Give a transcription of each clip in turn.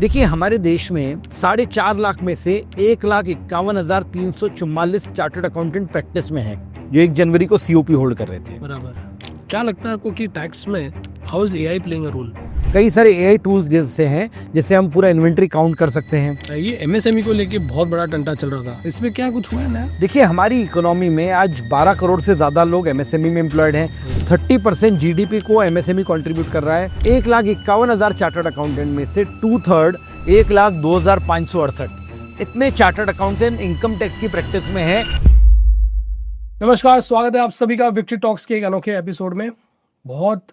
देखिए हमारे देश में 4.5 लाख में से 1,51,344 चार्टर्ड अकाउंटेंट प्रैक्टिस में है जो 1 जनवरी को सीओपी होल्ड कर रहे थे। बराबर। क्या लगता है आपको कि टैक्स में how is AI playing a role? कई सारे एआई टूल्स जैसे हैं जिससे हम पूरा इन्वेंटरी काउंट कर सकते हैं। ये एमएसएमई को लेके बहुत बड़ा टंटा चल रहा था, इसमें क्या कुछ हुआ है नया? देखिए हमारी इकोनॉमी में आज 12 करोड़ से ज्यादा लोग एमएसएमई में एम्प्लॉयड हैं। 30% जीडीपी को एमएसएमई कंट्रीब्यूट कर रहा है। 1,51,000 चार्टर्ड अकाउंटेंट में से 2/3 1,02,568 इतने चार्टर्ड अकाउंटेंट इनकम टैक्स की प्रैक्टिस में है। नमस्कार, स्वागत है आप सभी का विक्ट्री टॉक्स के एक अनोखे एपिसोड में। बहुत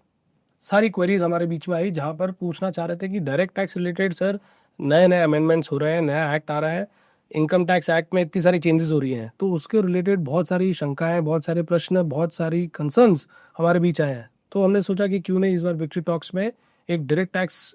सारी क्वेरीज हमारे बीच में आई जहां पर पूछना चाह रहे थे कि डायरेक्ट टैक्स रिलेटेड सर नए नए अमेंडमेंट्स हो रहे हैं, नया एक्ट आ रहा है, इनकम टैक्स एक्ट में इतनी सारी चेंजेस हो रही हैं, तो उसके रिलेटेड बहुत सारी शंकाएं, बहुत सारे प्रश्न, बहुत सारी कंसर्न्स हमारे बीच आए हैं। तो हमने सोचा कि क्यों नहीं इस बार विक्ट्री टॉक्स में एक डायरेक्ट टैक्स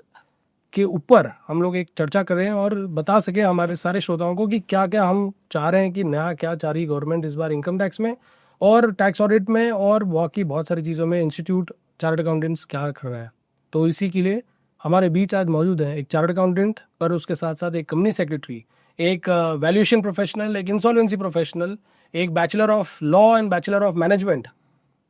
के ऊपर हम लोग एक चर्चा करें और बता सके हमारे सारे श्रोताओं को कि क्या क्या हम चाह रहे हैं, कि नया क्या चाह रही है गवर्नमेंट इस बार इनकम टैक्स में और टैक्स ऑडिट में और बाकी बहुत सारी चीज़ों में। इंस्टीट्यूट चार्टर्ड अकाउंटेंट्स क्या कर रहा है, तो इसी के लिए हमारे बीच आज मौजूद है एक चार्टर्ड अकाउंटेंट और उसके साथ साथ एक कंपनी सेक्रेटरी, एक वैल्यूएशन प्रोफेशनल, एक इंसॉल्वेंसी प्रोफेशनल, एक bachelor of law and bachelor of management,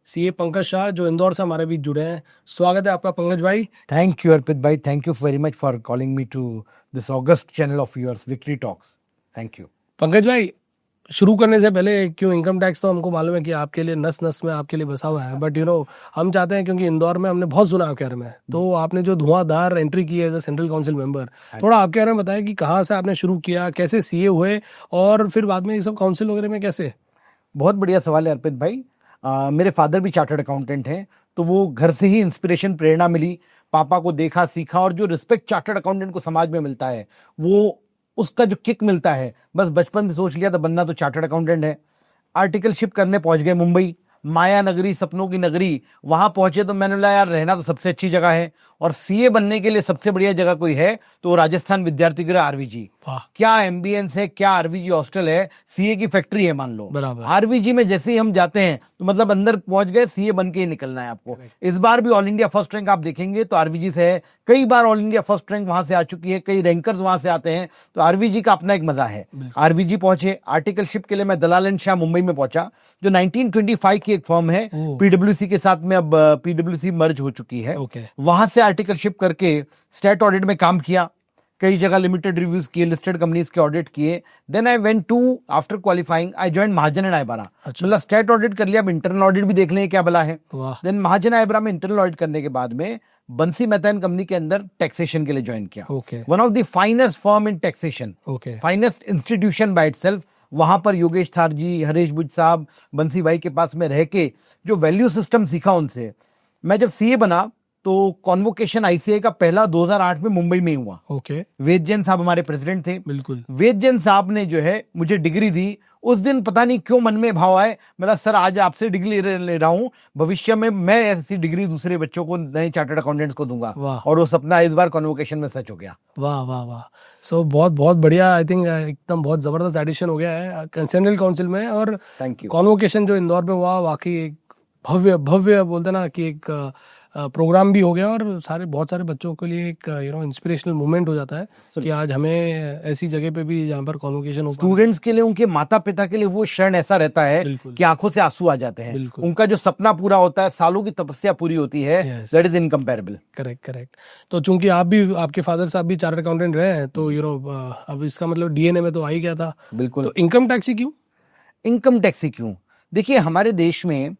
CA Pankaj Shah, जो इंदौर से हमारे बीच जुड़े हैं। स्वागत है आपका पंकज भाई। थैंक यू अर्पित भाई, thank you very much for calling me to this august channel of yours victory talks. Thank you Pankaj भाई, शुरू करने से पहले क्यों इनकम टैक्स तो हमको मालूम है कि आपके लिए नस नस में आपके लिए बसा हुआ है, बट हम चाहते हैं, क्योंकि इंदौर में हमने बहुत सुना आपके बारे में, तो आपने जो धुआंधार एंट्री की है as a central council member, थोड़ा आपके बारे में बताएं कि कहाँ से आपने शुरू किया, कैसे सीए हुए और फिर बाद में ये सब काउंसिल वगैरह में कैसे? बहुत बढ़िया सवाल है अर्पित भाई। मेरे फादर भी चार्टर्ड अकाउंटेंट हैं, तो वो घर से ही इंस्पिरेशन, प्रेरणा मिली। पापा को देखा, सीखा, और जो रिस्पेक्ट चार्टर्ड अकाउंटेंट को समाज में मिलता है, वो उसका जो किक मिलता है, बस बचपन से सोच लिया था बनना तो चार्टर्ड अकाउंटेंट है। आर्टिकलशिप करने पहुंच गए मुंबई, माया नगरी, सपनों की नगरी। वहां पहुंचे तो मैंने बोला यार रहना तो सबसे अच्छी जगह है, और सीए बनने के लिए सबसे बढ़िया जगह कोई है तो राजस्थान विद्यार्थी गृह आरवीजी। क्या एम्बियंस है, क्या आरवीजी हॉस्टल है, सीए की फैक्ट्री है मान लो। आरवीजी में जैसे ही हम जाते हैं तो मतलब अंदर पहुंच गए, सीए बन के ही निकलना है आपको। इस बार भी ऑल इंडिया फर्स्ट रैंक आप देखेंगे तो आरवीजी से है। कई बार ऑल इंडिया फर्स्ट रैंक वहां से आ चुकी है, कई रैंकर्स वहां से आते हैं, तो आरवीजी का अपना एक मजा है। आरवीजी पहुंचे, आर्टिकलशिप के लिए मैं दलाल एंड शाह मुंबई में पहुंचा, जो 1925 की एक फर्म है, पीडब्ल्यूसी के साथ में। अब पीडब्ल्यूसी मर्ज हो चुकी है। वहां से आर्टिकलशिप करके स्टेट ऑडिट में काम किया, कई जगह लिमिटेड रिव्यूज किए, लिस्टेड कंपनीज के ऑडिट किए। Then I went to, after qualifying I join Mahajan and Aibara. मतलब स्टेट ऑडिट कर लिया, अब इंटरनल ऑडिट भी देख लें क्या भला है। देन महाजन आइबरा में इंटरनल ऑडिट करने के बाद में बंसी मेहता एंड कंपनी के अंदर टैक्सेशन के लिए ज्वाइन किया। One of the finest firm in taxation, finest institution by itself. वहां पर योगेश थार जी, हरीश बुज साहब, बंसी भाई के पास में रह के जो वैल्यू सिस्टम सीखा उनसे। मैं जब सीए बना तो कॉन्वोकेशन आईसीआई का पहला 2008 में मुंबई में हुआ। वेद जैन साहब हमारे प्रेसिडेंट थे। बिल्कुल। वेद जैन साहब ने जो है मुझे डिग्री दी। उस दिन पता नहीं क्यों मन में भाव आए, मेरा सर आज आपसे डिग्री ले रहा हूं, भविष्य में मैं ऐसी डिग्री दूसरे बच्चों को, नए चार्टर्ड अकाउंटेंट्स को दूंगा। और वो सपना इस बार कॉन्वोकेशन में सच हो गया। वाह वाह वाह। सो बहुत बहुत बढ़िया। आई थिंक एकदम बहुत जबरदस्त एडिशन हो गया है सेंट्रल काउंसिल में। और कॉन्वोकेशन जो इंदौर में हुआ, वाकई एक भव्य भव्य बोलते ना कि एक प्रोग्राम भी हो गया, और बहुत सारे बच्चों के लिए एक इंस्पिरेशनल मोमेंट हो जाता है कि आज हमें ऐसी जगह पे भी जहाँ पर कॉन्वोकेशन हो। स्टूडेंट्स के लिए, उनके माता पिता के लिए वो क्षण ऐसा रहता है कि आंखों से आंसू आ जाते हैं। उनका जो सपना पूरा होता है, सालों की तपस्या पूरी होती है, दैट इज इनकम्पेरेबल। करेक्ट। तो चूंकि आप भी, आपके फादर साहब भी चार्टर्ड अकाउंटेंट रहे हैं, तो अब इसका मतलब डीएनए में तो आ ही गया था। बिल्कुल। तो इनकम टैक्स ही क्यों? इनकम टैक्स ही क्यों? देखिए हमारे देश में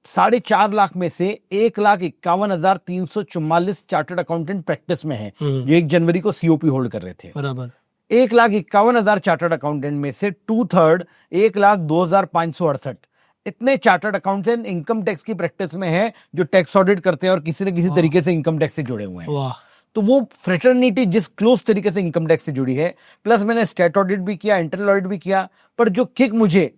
4.5 लाख में से 1,51,344 चार्टर्ड अकाउंटेंट प्रैक्टिस में है जो 1 जनवरी को सीओपी होल्ड कर रहे थे। बराबर। 1,51,000 चार्टर्ड अकाउंटेंट में से 2/3 1,02,568 इतने चार्टर्ड अकाउंटेंट इनकम टैक्स की प्रैक्टिस में है, जो टैक्स ऑडिट करते हैं और किसी न किसी तरीके से इनकम टैक्स से जुड़े हुए हैं। तो वो फ्रेटर्निटी जिस क्लोज तरीके से इनकम टैक्स से जुड़ी है, प्लस मैंने स्टेट ऑडिट भी किया, इंटरनल ऑडिट भी किया, पर जो किक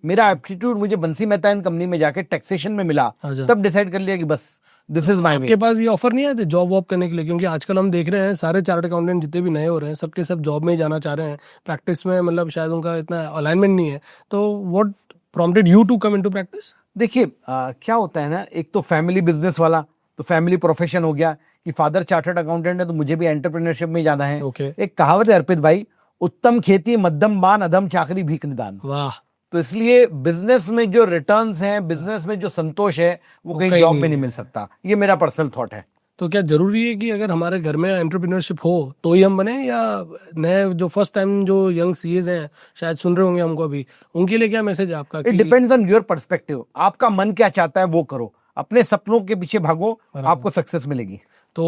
मेरा एप्टीट्यूड मुझे बंसी मेहता एंड कंपनी में जाके टैक्सेशन में मिला, तब डिसाइड कर लिया कि बस दिस इज माय वे। आपके पास ये ऑफर नहीं आया था जॉब वॉब करने के लिए? क्योंकि आजकल हम देख रहे हैं सारे चार्टर्ड अकाउंटेंट जितने भी नए हो रहे हैं, सबके सब जॉब में ही जाना चाह रहे हैं। प्रैक्टिस में मतलब शायद उनका इतना अलाइनमेंट नहीं है, तो what prompted you to come into practice? देखिए क्या होता है ना, एक तो फैमिली बिजनेस वाला, तो फैमिली प्रोफेशन हो गया, कि फादर चार्टर्ड अकाउंटेंट है तो मुझे भी एंटरप्रेन्योरशिप में जाना है। ओके। एक कहावत है अर्पित भाई, उत्तम खेती मध्यम बान अधम चाकरी भीख निदान। वाह। तो इसलिए बिजनेस में जो रिटर्न्स हैं, बिजनेस में जो संतोष है, वो कहीं कहीं जॉब नहीं में नहीं मिल सकता। ये मेरा पर्सनल थॉट है। तो क्या जरूरी है कि अगर हमारे घर में एंटरप्रेन्योरशिप हो तो ही हम बने, या नए जो फर्स्ट टाइम जो यंग सीएस हैं शायद सुन रहे होंगे हमको अभी, उनके लिए क्या मैसेज है आपका? It depends on your perspective. आपका मन क्या चाहता है वो करो, अपने सपनों के पीछे भागो, आपको सक्सेस मिलेगी। तो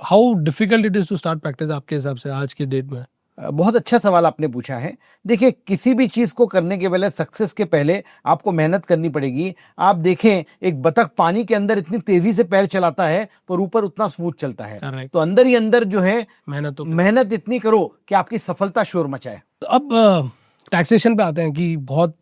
how difficult it is to start practice आपके हिसाब से आज की डेट में? बहुत अच्छा सवाल आपने पूछा है। देखिए, किसी भी चीज को करने के पहले, सक्सेस के पहले आपको मेहनत करनी पड़ेगी। आप देखें, एक बतख पानी के अंदर इतनी तेजी से पैर चलाता है पर ऊपर उतना स्मूथ चलता है। Correct. तो अंदर ही अंदर जो है मेहनत इतनी करो कि आपकी सफलता शोर मचाए। तो अब टैक्सेशन पे आते हैं कि बहुत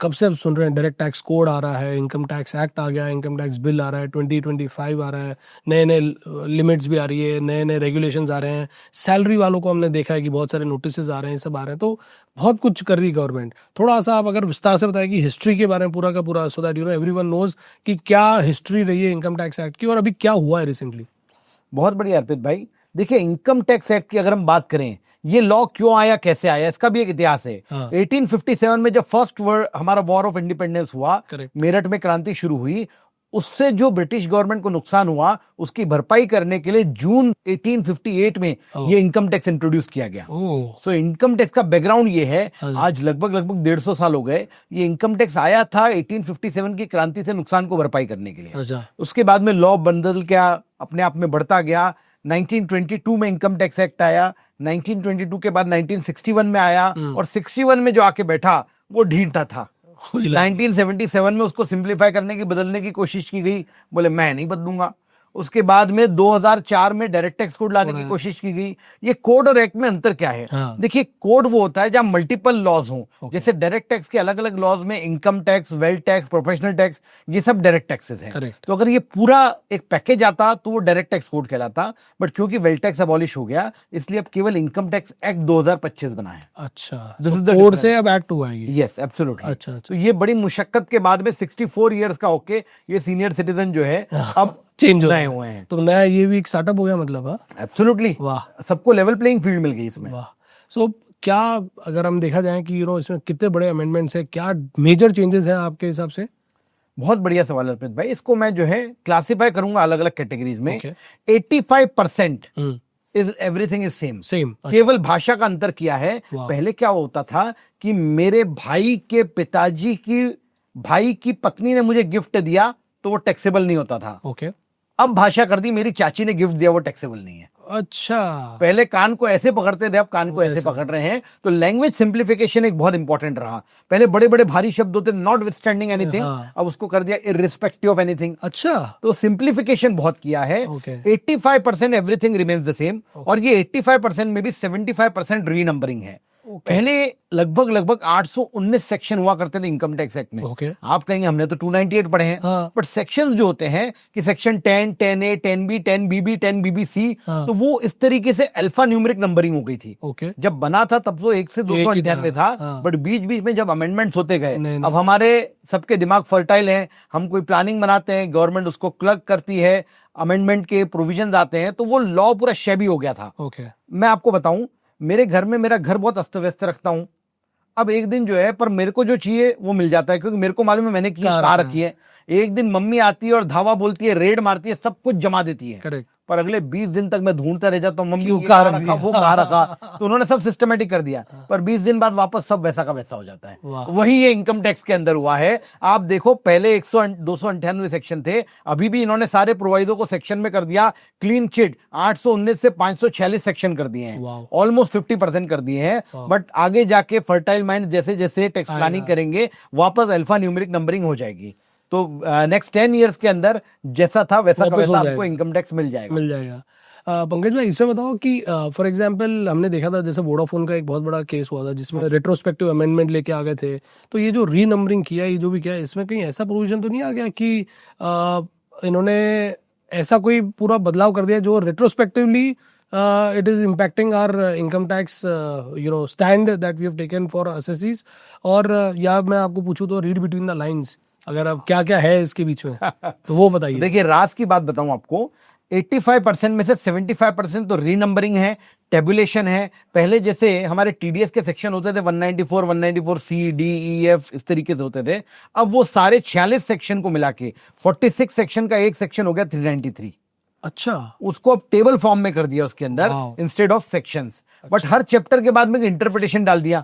कब से अब सुन रहे हैं डायरेक्ट टैक्स कोड आ रहा है, इनकम टैक्स एक्ट आ गया, इनकम टैक्स बिल आ रहा है, 2025 आ रहा है, नए नए लिमिट्स भी आ रही है, नए नए रेगुलेशंस आ रहे हैं, सैलरी वालों को हमने देखा है कि बहुत सारे नोटिस आ रहे हैं, सब आ रहे हैं, तो बहुत कुछ कर रही है गवर्नमेंट। थोड़ा सा आप अगर विस्तार से बताएं कि हिस्ट्री के बारे में पूरा का पूरा, सो दैट एवरीवन नोज कि क्या हिस्ट्री रही है इनकम टैक्स एक्ट की और अभी क्या हुआ है रिसेंटली। बहुत बढ़िया अर्पित भाई। देखिए, इनकम टैक्स एक्ट की अगर हम बात करें, ये लॉ क्यों आया, कैसे आया, इसका भी एक इतिहास है। 1857 में जब फर्स्ट हमारा वॉर ऑफ इंडिपेंडेंस हुआ, मेरठ में क्रांति शुरू हुई, उससे जो ब्रिटिश गवर्नमेंट को नुकसान हुआ उसकी भरपाई करने के लिए जून 1858 में ये इनकम टैक्स इंट्रोड्यूस किया गया। सो इनकम टैक्स का बैकग्राउंड ये है। आज लगभग 150 साल हो गए। ये इनकम टैक्स आया था 1857 की क्रांति से नुकसान को भरपाई करने के लिए। उसके बाद में लॉ बदल गया, अपने आप में बढ़ता गया। 1922 में इनकम टैक्स एक्ट आया, 1922 के बाद 1961 में आया, और 61 में जो आके बैठा वो ढींढता था। 1977 में उसको सिंप्लीफाई करने की, बदलने की कोशिश की गई, बोले मैं नहीं बदलूंगा। उसके बाद में 2004 में डायरेक्ट टैक्स कोड लाने की कोशिश की गई। ये कोड और एक्ट में अंतर क्या है? देखिए, कोड वो होता है जहां मल्टीपल लॉज हों। जैसे डायरेक्ट टैक्स के अलग अलग लॉज में income tax, wealth tax, professional tax, ये सब डायरेक्ट टैक्सेस हैं। तो अगर ये पूरा एक पैकेज आता तो वो डायरेक्ट टैक्स कोड कहलाता। बट क्योंकि वेल्थ टैक्स अबॉलिश हो गया, इसलिए अब केवल इनकम टैक्स एक्ट 2025 बना है। अच्छा, कोड से अब एक्ट हुआ है। Yes, absolutely. अच्छा, तो ये बड़ी मुशक्कत के बाद में 64 इयर्स का होके ये सीनियर सिटीजन जो है अब चेंज नए हुए हैं। तो नया ये भी एक स्टार्टअप हो गया मतलब। एब्सोल्युटली। वाह। सबको लेवल प्लेइंग फील्ड मिल गई इसमें। वाह। सो क्या अगर हम देखा जाए कि इसमें कितने बड़े अमेंडमेंट्स हैं, क्या मेजर चेंजेस हैं आपके हिसाब से? बहुत बढ़िया सवाल अर्पित भाई। इसको मैं जो है क्लासिफाई करूंगा अलग अलग कैटेगरीज में। 85% इज एवरीथिंग इज सेम। केवल भाषा का अंतर किया है। पहले क्या होता था कि मेरे भाई के पिताजी की भाई की पत्नी ने मुझे गिफ्ट दिया तो वो टैक्सेबल नहीं होता था। अब भाषा कर दी, मेरी चाची ने गिफ्ट दिया, वो टैक्सेबल नहीं है। अच्छा, पहले कान को ऐसे पकड़ते थे, अब कान को ऐसे पकड़ रहे हैं। तो लैंग्वेज सिंप्लीफिकेशन एक बहुत इंपॉर्टेंट रहा। पहले बड़े बड़े भारी शब्द होते, नॉट विथस्टैंडिंग एनीथिंग, अब उसको कर दिया इररिस्पेक्टिव ऑफ एनीथिंग। अच्छा, तो सिंप्लीफिकेशन बहुत किया है। 85% एवरीथिंग रिमेन्स द सेम, और ये 85% में भी 75% रीनंबरिंग है। पहले लगभग 819 सेक्शन हुआ करते थे इनकम टैक्स एक्ट में। आप कहेंगे हमने तो 298 पढ़े हैं। बट सेक्शंस जो होते हैं कि section 10, 10A, 10B, 10BB, 10BBC, तो वो इस तरीके से अल्फा न्यूमेरिक नंबरिंग हो गई थी। जब बना था तब तो 1 से 298 था। बट बीच बीच में जब अमेंडमेंट्स होते गए, अब हमारे सबके दिमाग फर्टाइल हैं, हम कोई प्लानिंग बनाते हैं, गवर्नमेंट उसको क्लग करती है, अमेंडमेंट के प्रोविजन आते हैं, तो वो लॉ पूरा शैबी हो गया था। मैं आपको बताऊं, मेरे घर में, मेरा घर बहुत अस्त व्यस्त रखता हूं। अब एक दिन जो है, पर मेरे को जो चाहिए वो मिल जाता है, क्योंकि मेरे को मालूम है मैंने कार रखी है। एक दिन मम्मी आती है और धावा बोलती है, रेड मारती है, सब कुछ जमा देती है। पर अगले 20 दिन तक मैं ढूंढता रह जाता हूँ, मम्मी वो कहाँ रखा। तो उन्होंने सब सिस्टमेटिक कर दिया, पर 20 दिन बाद वापस सब वैसा का वैसा हो जाता है। वही ये इनकम टैक्स के अंदर हुआ है। आप देखो, पहले 298 सेक्शन थे, अभी भी इन्होंने सारे प्रोवाइडर को सेक्शन में कर दिया। क्लीन चिट 819 से 546 सेक्शन कर दिए हैं, ऑलमोस्ट 50% कर दिए हैं। बट आगे जाके फर्टाइल माइंड जैसे जैसे टैक्स प्लानिंग करेंगे, वापस अल्फा न्यूमेरिक नंबरिंग हो जाएगी। तो नेक्स्ट 10 इयर्स के अंदर जैसा था वैसा का वैसा आपको इनकम टैक्स मिल जाएगा। पंकज भाई, इसमें बताओ कि फॉर एग्जांपल हमने देखा था, जैसे वोडाफोन का एक बहुत बड़ा केस हुआ था जिसमें रेट्रोस्पेक्टिव अमेंडमेंट लेके आ गए थे। तो ये जो रीनंबरिंग किया, ये जो भी किया, इसमें कहीं ऐसा प्रोविजन तो नहीं आ गया कि इन्होंने ऐसा कोई पूरा बदलाव कर दिया जो retrospectively it is impacting our income tax stand that we have taken for assessees? और या मैं आपको पूछूं तो रीड बिटवीन द लाइंस, अगर अब क्या क्या है इसके बीच में तो वो बताइए। देखिए, राज की बात बताऊं आपको, 85% में से 75% तो रीनंबरिंग है, टेबुलेशन है। पहले जैसे हमारे टीडीएस के सेक्शन होते थे 194, 194 सी, डी, ई, एफ, इस तरीके से होते थे। अब वो सारे 46 सेक्शन को मिला के 46 सेक्शन का एक सेक्शन हो गया 393। अच्छा, उसको अब टेबल फॉर्म में कर दिया उसके अंदर instead of sections. But her chapter के बाद में इंटरप्रिटेशन डाल दिया।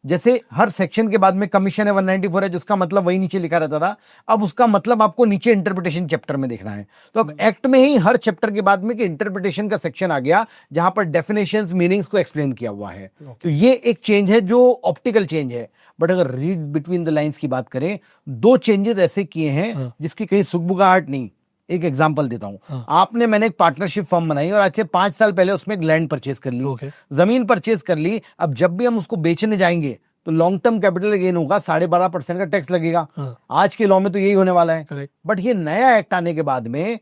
जैसे हर सेक्शन के बाद में कमीशन है 194 है, जिसका मतलब वही नीचे लिखा रहता था, अब उसका मतलब आपको नीचे इंटरप्रिटेशन चैप्टर में देखना है। तो अब एक्ट में ही हर चैप्टर के बाद में कि इंटरप्रिटेशन का सेक्शन आ गया, जहां पर डेफिनेशंस, मीनिंग्स को एक्सप्लेन किया हुआ है। तो ये एक चेंज है जो ऑप्टिकल चेंज है। बट अगर रीड बिटवीन द लाइंस की बात करें, दो चेंजेस ऐसे किए हैं जिसकी कहीं सुगबुगाहट नहीं। एक एग्जांपल देता हूं। मैंने एक पार्टनरशिप फर्म बनाई और आज से 5 साल पहले उसमें एक लैंड परचेज कर ली, जमीन परचेज कर ली। अब जब भी हम उसको बेचने जाएंगे तो लॉन्ग टर्म कैपिटल गेन होगा, 12.5% का टैक्स लगेगा। आज के लॉ में तो यही होने वाला है। बट ये नया एक्ट आने के बाद में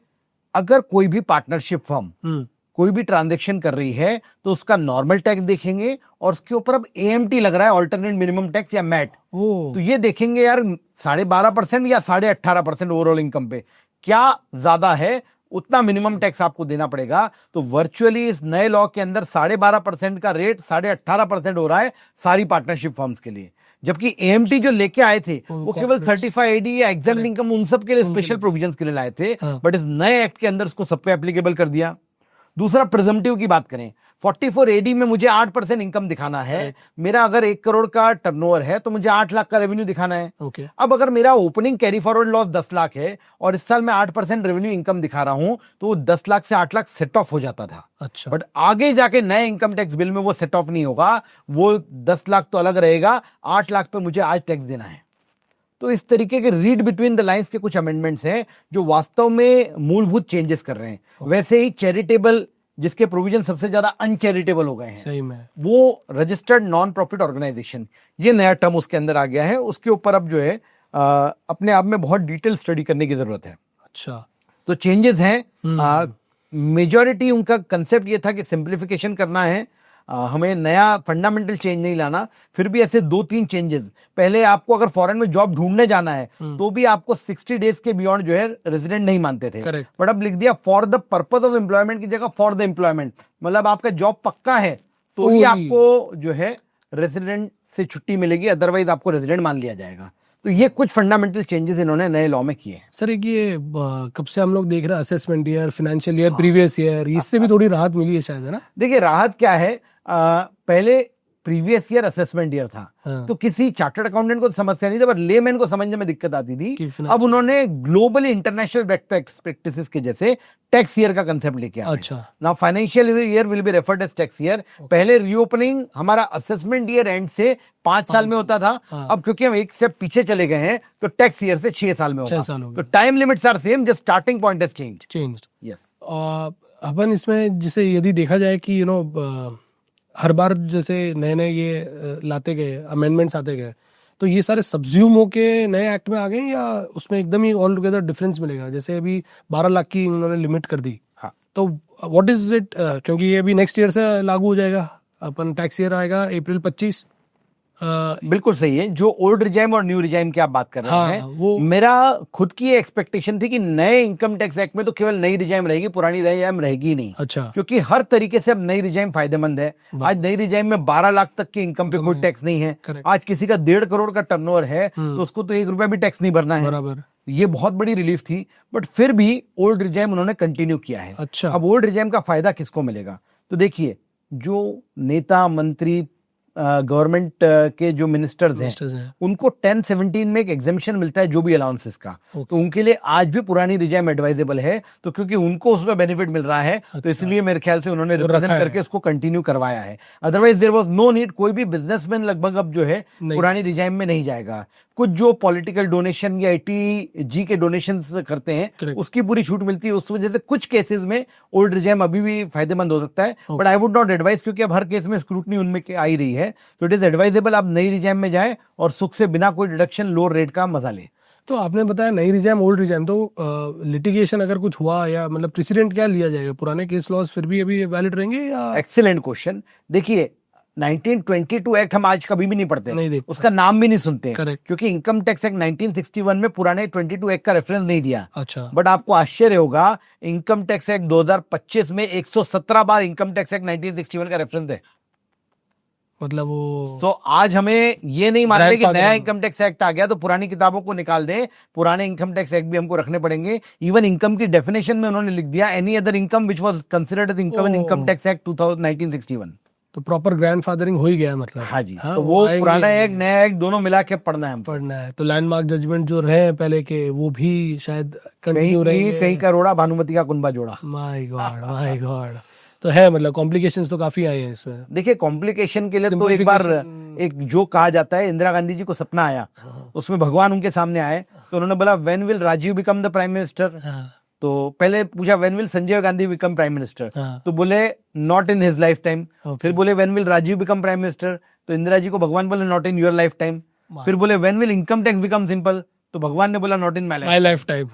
अगर कोई भी पार्टनरशिप फर्म कोई भी ट्रांजेक्शन कर रही है तो उसका नॉर्मल टैक्स देखेंगे और उसके ऊपर अब एएमटी लग रहा है, ऑल्टरनेट मिनिमम टैक्स या मैट। तो ये देखेंगे यार 12.5% या 18.5% ओवरऑल इनकम पे क्या ज्यादा है, उतना मिनिमम टैक्स आपको देना पड़ेगा। तो वर्चुअली इस नए लॉ के अंदर 12.5% का रेट 18.5% हो रहा है सारी पार्टनरशिप फर्म्स के लिए। जबकि एएमटी जो लेके आए थे वो केवल 35AD या एग्जेम्प्ट इनकम उन सब के लिए स्पेशल प्रोविजंस के लिए लाए थे। बट इस नए एक्ट के अंदर उसको सब पे एप्लीकेबल कर दिया। दूसरा, प्रिजम्पटिव की बात करें, 44AD में मुझे 8% इनकम दिखाना है। मेरा अगर 1 करोड़ का टर्नओवर है तो मुझे 8 लाख का रेवेन्यू दिखाना है। अब अगर मेरा opening carry forward loss 10 lakh है और इस साल मैं 8% रेवेन्यू इनकम दिखा रहा हूं तो 10 लाख से 8 लाख सेट ऑफ हो जाता था। अच्छा, बट आगे जाके नए इनकम टैक्स बिल में वो सेट ऑफ नहीं होगा, वो 10 लाख तो अलग रहेगा, 8 लाख पे मुझे आज टैक्स देना है। तो इस तरीके के रीड बिटवीन द लाइंस के कुछ अमेंडमेंट्स हैं जो वास्तव में मूलभूत चेंजेस कर रहे हैं। वैसे ही चैरिटेबल, जिसके प्रोविजन सबसे ज्यादा अनचैरिटेबल हो गए हैं, सही में वो रजिस्टर्ड नॉन प्रॉफिट ऑर्गेनाइजेशन, ये नया टर्म उसके अंदर आ गया है। उसके ऊपर अब जो है अपने आप में बहुत डिटेल स्टडी करने की जरूरत है। अच्छा, तो चेंजेस हैं। मेजॉरिटी उनका कंसेप्ट ये था कि सिंप्लीफिकेशन करना है, हमें नया फंडामेंटल चेंज नहीं लाना। फिर भी ऐसे 2-3 चेंजेस, पहले आपको अगर फॉरेन में जॉब ढूंढने जाना है तो भी आपको 60 डेज के बियॉन्ड जो है रेजिडेंट नहीं मानते थे। बट अब लिख दिया for the purpose of employment की जगह फॉर द एम्प्लॉयमेंट, मतलब आपका जॉब पक्का है तो ही आपको जो है रेजिडेंट से छुट्टी मिलेगी, अदरवाइज आपको रेजिडेंट मान लिया जाएगा। तो ये कुछ फंडामेंटल चेंजेस इन्होंने नए लॉ में किए हैं। सर एक ये कब से हम लोग देख रहे हैं assessment year, financial year, previous year, इससे भी थोड़ी राहत मिली है शायद, है ना? देखिए राहत क्या है, पहले प्रीवियस ईयर असेसमेंट ईयर था तो किसी चार्टर्ड अकाउंटेंट को समस्या नहीं थी, बट लेमैन को समझने में दिक्कत आती थी। अब उन्होंने ग्लोबली इंटरनेशनल बेस्ट प्रैक्टिसेस के जैसे टैक्स ईयर का कंसेप्ट लेके आया। अच्छा, now financial year will be referred as tax year. पहले रीओपनिंग हमारा असेसमेंट ईयर एंड से 5 साल में होता था, अब क्योंकि हम एक स्टेप पीछे चले गए हैं तो टैक्स ईयर से 6 साल में होगा। तो time limits are same, just starting point has changed. Yes, अपन इसमें जैसे यदि देखा जाए कि हर बार जैसे नए नए ये लाते गए अमेंडमेंट्स आते गए, तो ये सारे सब्ज्यूम होके नए एक्ट में आ गए या उसमें एकदम ही ऑल टुगेदर डिफरेंस मिलेगा? जैसे अभी 12 लाख की उन्होंने लिमिट कर दी, हाँ, तो व्हाट इज इट, क्योंकि ये अभी नेक्स्ट ईयर से लागू हो जाएगा, अपन टैक्स ईयर आएगा अप्रैल 25। बिल्कुल सही है। जो ओल्ड रिजाइम और न्यू रिजाइम की आप बात कर रहे हैं, वो मेरा खुद की एक्सपेक्टेशन थी कि नए इनकम टैक्स एक्ट में तो केवल नई रिजाइम रहेगी, पुरानी रिजाइम रहेगी नहीं। अच्छा, क्योंकि हर तरीके से अब नई रिजाइम फायदेमंद है। आज नई रिजाइम में 12 लाख तक की इनकम पे कोई टैक्स नहीं है। आज किसी का 1.5 करोड़ का टर्नओवर है तो उसको तो 1 रुपया भी टैक्स नहीं भरना है। बराबर, ये बहुत बड़ी रिलीफ थी। बट फिर भी ओल्ड रिजाइम उन्होंने कंटिन्यू किया है। अच्छा, अब ओल्ड रिजाइम का फायदा किसको मिलेगा? तो देखिए, जो नेता मंत्री गवर्नमेंट के जो मिनिस्टर्स हैं उनको 1017 में एक एग्जेम्पशन मिलता है जो भी अलाउंसेस का। तो उनके लिए आज भी पुरानी रिजाइम एडवाइजेबल है, तो क्योंकि उनको उसमें बेनिफिट मिल रहा है तो इसलिए मेरे ख्याल से उन्होंने रिप्रेजेंट करके उसको कंटिन्यू करवाया है। Otherwise there was no need. कोई भी बिजनेसमैन लगभग अब जो है पुरानी रिजाइम में नहीं जाएगा। कुछ जो पॉलिटिकल डोनेशन या ATG के डोनेशन करते हैं उसकी पूरी छूट मिलती है। उस वजह से कुछ केसेस में ओल्ड रिजाइम अभी भी फायदेमंद हो सकता है, but I would not advice, क्योंकि अब हर केस में स्क्रूटनी उनमें आ ही रही है। तो इट इज एडवाइजेबल आप नई रिजाइम में जाएं और सुख से बिना कोई डिडक्शन लोअर रेट का मजा लें। तो आपने बताया नई रिजाइम ओल्ड रिजाइम, तो लिटिगेशन अगर कुछ हुआ या मतलब प्रेसिडेंट क्या लिया जाएगा? पुराने केस लॉज फिर भी अभी वैलिड रहेंगे या? Excellent question. देखिए, 1922 एक्ट हम आज कभी भी नहीं पढ़ते, नहीं देखते। उसका नाम भी नहीं सुनते, Correct. क्योंकि इनकम टैक्स एक्ट 1961 में पुराने 22 एक्ट का रेफरेंस नहीं दिया। अच्छा, बट आपको आश्चर्य होगा, इनकम टैक्स एक्ट 2025 में 117 बार इनकम टैक्स एक्ट 1961 का रेफरेंस है। मतलब वो सो आज हमें ये नहीं मानते कि Grandfather नया है। इनकम टैक्स एक्ट आ गया तो पुरानी किताबों को निकाल दें, पुराने इनकम टैक्स एक्ट भी हमको रखने पड़ेंगे। इवन इनकम की डेफिनेशन में उन्होंने लिख दिया, any other income which was considered as income in oh. Income tax act 1961। तो प्रॉपर ग्रैंडफादरिंग हो ही गया मतलब। हाँ जी, हाँ, तो वो आएंगे, पुराना एक्ट नया एक्ट दोनों मिला के पढ़ना है हमको। पढ़ना है। तो लैंडमार्क जजमेंट जो रहे पहले के वो भी शायद कंटिन्यू कहीं रहेंगे। कहीं करोड़ा भानुमति का कुंभा जोड़ा। My God, my God. तो है मतलब कॉम्प्लिकेशंस तो काफी आए हैं इसमें। देखिए कॉम्प्लिकेशन के लिए तो एक बार एक जो कहा जाता है, इंदिरा गांधी जी को सपना आया, उसमें भगवान उनके सामने आए तो उन्होंने बोला when will Rajiv become the prime minister. हाँ, तो पहले पूछा व्हेन विल Sanjay Gandhi become prime minister, हाँ। तो बोले not in his lifetime. Okay. फिर बोले when will Rajiv become prime minister, तो इंदिरा जी को भगवान बोले not in your lifetime. वाह। फिर बोले when will income tax become simple, तो भगवान ने बोला not in my my lifetime.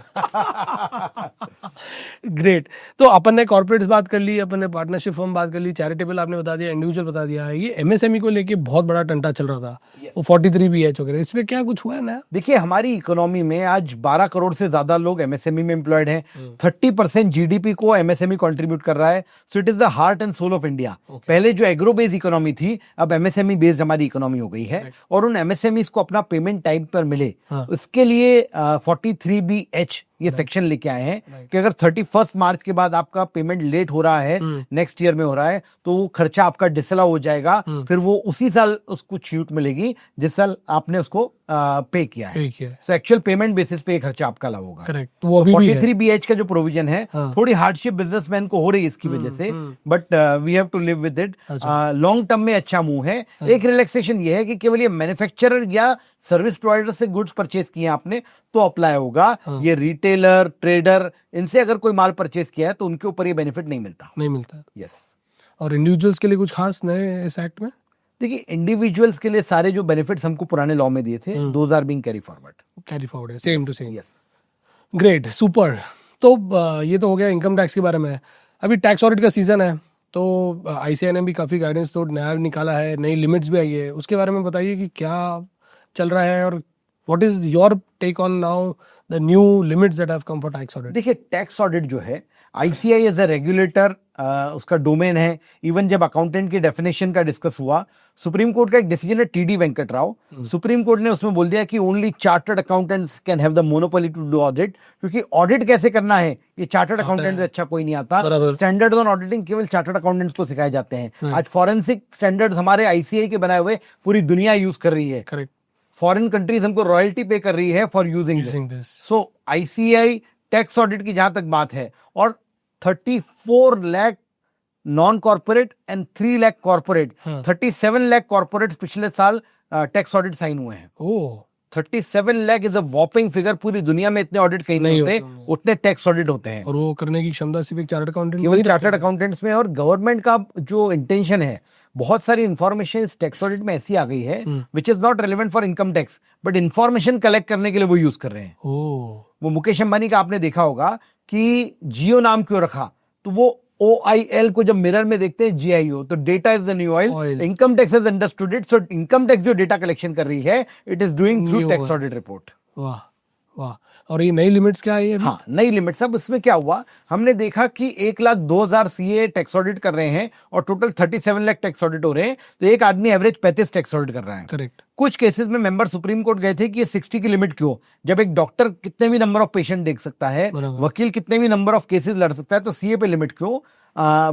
Great. तो अपन ने कॉर्पोरेट्स बात कर ली, अपन ने पार्टनरशिप फर्म बात कर ली, चैरिटेबल आपने बता दिया, इंडिविजुअल बता दिया। ये एमएसएमई को लेके बहुत बड़ा टंटा चल रहा था, वो 43 BH वगैरह, इसमें क्या कुछ हुआ है नया? देखिए हमारी इकोनॉमी में आज 12 करोड़ से ज्यादा लोग एमएसएमई में एम्प्लॉयड हैं। 30% जीडीपी को एमएसएमई कंट्रीब्यूट कर रहा है। So it is the heart and soul of India. पहले जो एग्रो बेस्ड इकोनॉमी थी, अब एमएसएमई बेस्ड हमारी इकोनॉमी हो गई है। और उन एमएसएमई को अपना पेमेंट टाइम पर मिले, हाँ। उसके लिए 43BH ये सेक्शन लेके आए हैं कि अगर 31 मार्च के बाद आपका पेमेंट लेट हो रहा है, नेक्स्ट ईयर में हो रहा है, तो वो खर्चा आपका डिसअलाउ हो जाएगा। फिर वो उसी साल उसको छूट मिलेगी जिस साल आपने उसको पे किया है। सो एक्चुअल पेमेंट बेसिस पे खर्चा आपका अलाउ होगा। करेक्ट। तो वो अभी भी है। 43BH का जो प्रोविजन है, हाँ। थोड़ी हार्डशिप बिजनेसमैन को हो रही है इसकी वजह से, but we have to live with it. Long term में अच्छा मूव है। एक रिलैक्सेशन ये है कि केवल ये मैन्युफैक्चरर या सर्विस प्रोवाइडर से गुड्स परचेज किए आपने तो अप्लाई होगा। ये रिटेलर, ट्रेडर, इनसे अगर कोई माल परचेज किया है तो उनके ऊपर ये बेनिफिट नहीं मिलता। यस। और इंडिविजुअल्स के लिए कुछ खास नए इस एक्ट में? देखिए इंडिविजुअल्स के लिए सारे जो बेनिफिट्स हमको पुराने लॉ में दिए थे, those are being carry forward है, same to same. Yes. Great, super. तो ये तो हो गया इनकम टैक्स के बारे में। अभी टैक्स ऑडिट का सीजन है, तो आईसीएआई ने भी काफी गाइडेंस तो नया निकाला है, नई लिमिट्स भी आई है। उसके बारे में बताइए कि क्या चल रहा है और what is your take on now the new limits that have come for tax audit? देखिए टैक्स ऑडिट जो है, आईसीआई एज अ रेगुलेटर उसका डोमेन है। इवन जब अकाउंटेंट की डेफिनेशन का डिस्कस हुआ, सुप्रीम कोर्ट का एक डिसीजन है TD Venkat Rao, Supreme Court ने उसमें बोल दिया कि only chartered accountants can have the monopoly to do audit, क्योंकि ऑडिट कैसे करना है ये चार्टर्ड अकाउंटेंट से अच्छा कोई नहीं आता। स्टैंडर्ड्स ऑन ऑडिटिंग केवल चार्टर्ड अकाउंटेंट्स को सिखाए जाते हैं। आज फॉरेंसिक स्टैंडर्ड्स हमारे आईसीआई के बनाए हुए पूरी दुनिया यूज कर रही है। करेक्ट। फॉरेन कंट्रीज हमको रॉयल्टी पे कर रही है for using this. So ICI tax audit की जहां तक बात है, और 34 lakh non corporate and 3 lakh corporate, 37 lakh corporate पिछले साल टैक्स ऑडिट साइन हुए हैं। ओह, 37 लाख इज अ वॉपिंग फिगर। पूरी दुनिया में इतने ऑडिट कहीं नहीं होते, उतने टैक्स ऑडिट होते हैं। और वो करने की क्षमता सिर्फ एक चार्टर्ड अकाउंटेंट केवल चार्टर्ड अकाउंटेंट्स में। और गवर्नमेंट का जो इंटेंशन है, बहुत सारी इंफॉर्मेशन इस टैक्स ऑडिट में ऐसी आ गई है which is not relevant for income tax, but information collect करने के लिए वो यूज कर रहे हैं। वो मुकेश अंबानी का आपने देखा होगा कि जियो नाम क्यों रखा, तो वो OIL को जब मिरर में देखते हैं GIO, तो data is the new oil. Income tax has understood it. So income tax जो डेटा कलेक्शन कर रही है, it is doing through tax audit report. वाह वाह। और ये नई लिमिट्स क्या है? हाँ, नई लिमिट्स। अब इसमें क्या हुआ, हमने देखा कि 1,02,000 CA टैक्स ऑडिट कर रहे हैं और टोटल 37 लाख टैक्स ऑडिट हो रहे हैं, तो एक आदमी एवरेज 35 टैक्स ऑडिट कर रहा है। करेक्ट। कुछ केसेस में मेंबर सुप्रीम कोर्ट गए थे कि ये 60 की लिमिट क्यों, जब एक डॉक्टर कितने भी नंबर ऑफ पेशेंट देख सकता है, वकील कितने भी नंबर ऑफ केसेस लड़ सकता है, तो CA पे लिमिट क्यों?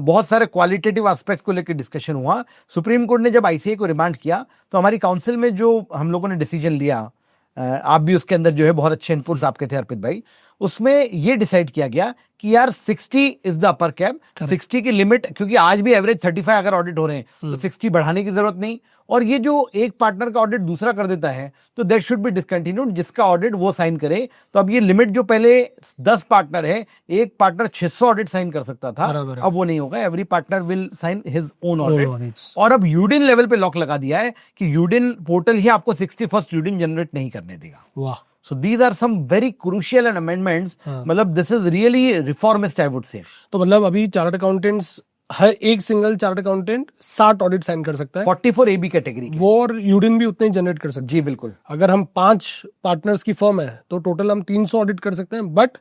बहुत सारे क्वालिटेटिव एस्पेक्ट्स को लेकर डिस्कशन हुआ। सुप्रीम कोर्ट ने जब आईसीआई को रिमांड किया, तो हमारी काउंसिल में जो हम लोगों ने डिसीजन लिया, आप भी उसके अंदर जो है बहुत अच्छे इनपुट्स आपके थे अर्पित भाई, उसमें ये डिसाइड किया गया कि यार 60 इज द अपर कैप, 60 की लिमिट, क्योंकि आज भी एवरेज 35 अगर ऑडिट हो रहे हैं तो 60 बढ़ाने की जरूरत नहीं। और ये जो एक पार्टनर का ऑडिट दूसरा कर देता है, तो दैट शुड बी डिसकंटिन्यूड, जिसका ऑडिट वो साइन करे। तो अब ये लिमिट जो पहले 10 पार्टनर है, एक पार्टनर 600 ऑडिट साइन कर सकता था, अब वो नहीं होगा। Every partner will sign his own audit. और अब यूडिन लेवल पे लॉक लगा दिया है कि यूडिन पोर्टल ही आपको 61st यूडिन जनरेट नहीं करने देगा। वाह। So these are some very crucial and amendments. मतलब this is really reformist, I would say. तो मतलब अभी चार्टर्ड अकाउंटेंट्स हर एक single chart accountant 60 audit sign कर सकता है 44 AB कैटेगरी के। वो, और यूडिन भी उतने ही जनरेट कर सकते हैं। जी बिल्कुल। अगर हम 5 पार्टनर्स की फर्म है तो टोटल हम 300 ऑडिट कर सकते हैं, but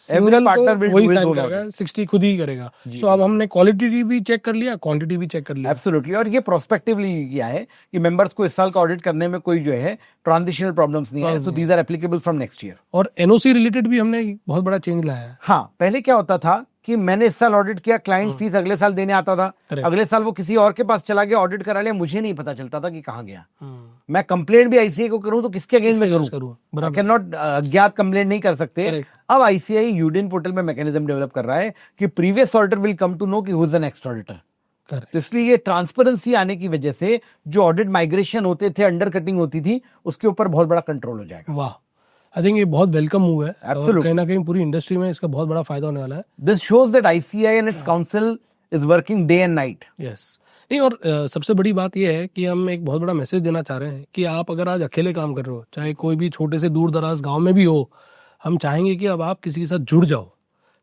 Every single partner will वही do his साइन own करेगा, 60 खुद ही करेगा। सो अब हमने क्वालिटी भी चेक कर लिया, क्वांटिटी भी चेक कर लिया। एब्सोल्युटली, और ये प्रोस्पेक्टिवली किया है कि मेंबर्स को इस साल का ऑडिट करने में कोई जो है ट्रांजिशनल प्रॉब्लम्स नहीं है, so these are applicable from next year. और एनओसी रिलेटेड भी हमने बहुत बड़ा चेंज लाया है। हाँ, पहले क्या होता था कि मैंने इस साल ऑडिट किया, क्लाइंट फीस अगले साल देने आता था, Correct. अगले साल वो किसी और के पास चला गया, ऑडिट करा लिया, मुझे नहीं पता चलता था कि कहाँ गया। मैं कंप्लेंट भी आईसीआई को करूं तो किसके अगेंस्ट में करूं? बराबर। कैन नॉट अज्ञात कंप्लेंट नहीं कर सकते। Correct. अब आईसीआई यूडिन पोर्टल में मैकेनिज्म डेवलप कर रहा है कि previous auditor will come to know कि who is the next auditor. Correct. तो इसलिए ये ट्रांसपेरेंसी आने की वजह से जो ऑडिट माइग्रेशन होते थे, अंडर कटिंग होती थी, उसके ऊपर बहुत बड़ा कंट्रोल हो जाएगा। वाह, आई थिंक ये बहुत वेलकम मूव है और Absolutely. कहीं ना कहीं पूरी इंडस्ट्री में इसका बहुत बड़ा फायदा होने वाला है। This shows that ICI and it's council is working day and night. Yes, नहीं, और सबसे बड़ी बात यह है कि हम एक बहुत बड़ा मैसेज देना चाह रहे हैं कि आप अगर आज अकेले काम कर रहे हो, चाहे कोई भी छोटे से दूर दराज गांव में भी हो, हम चाहेंगे कि अब आप किसी के साथ जुड़ जाओ,